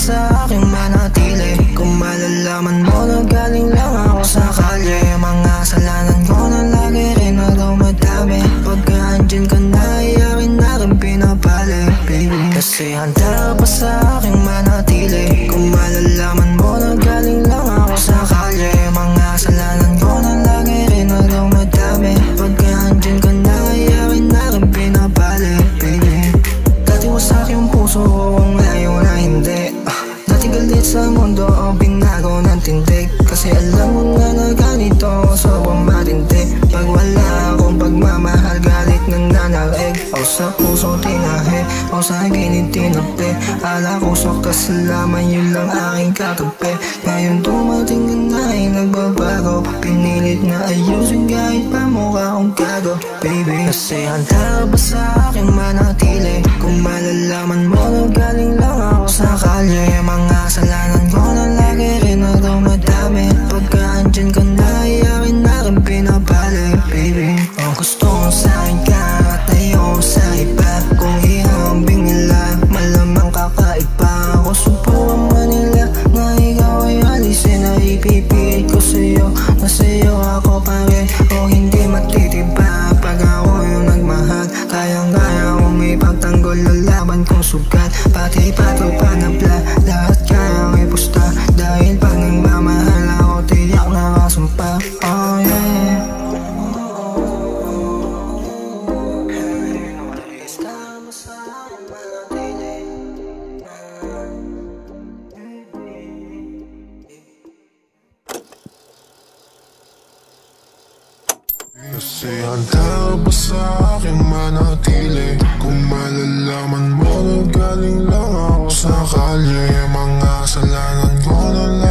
sa aking manatili. Kung malalaman mo na galing lang ako sa kalye, mga kasalanan ko na lagi rin na dumadami. Pagka andyan ka na, iyakin na rin pinapali, baby. Kasi handa pa sa aking manatili. Kung malalaman mo na galing lang ako sa kalye, mga kasalanan ko na lagi rin na dumadami. Pagka andyan ka na, iyakin na rin pinapali, baby. Dati wasak yung puso ko, ngayon na hindi. Dati galit sa mundo, binago ng tindig. Kasi alam mo nga na ganito, sobrang matindi. Pag wala akong pagmamahal, galit ng nanalig. O sa puso tinahe, o sa akin itinapi. Ala ko sokas lamang, yun lang aking katabi. Ngayon dumating ka na ay nagbabago. Pinilit na ayusin kahit pa mukha akong gago, baby. Kasi handa ba sa aking manatili. Kung malalaman mo na galing lang ako sa kalye, mga kasalanan ko na lagi rin na dumadami. Pagka andyan ka na, iyakin na rin pinapali, baby. Ang gusto mo sa'kin ka at ayaw sa iba. Kung ihambing nila, malamang kakaiba. Ako subukan man nila na ikaw ay alisin, na ipipilit ko sa'yo na sa'yo ako pare. O hindi matitiba pag ako yung nagmahal. Kayang-kaya kong ipagtanggol ang laban kong sugat. Pati pato panabla, lahat kayang ipusta. Dahil pag nagmamahal ako, tiyak nakasumpa. Oh yeah. Kasi handa ba sa aking manatili. Kung malalaman mo na galing lang ako sa kalye, mga kasalanan ko na lang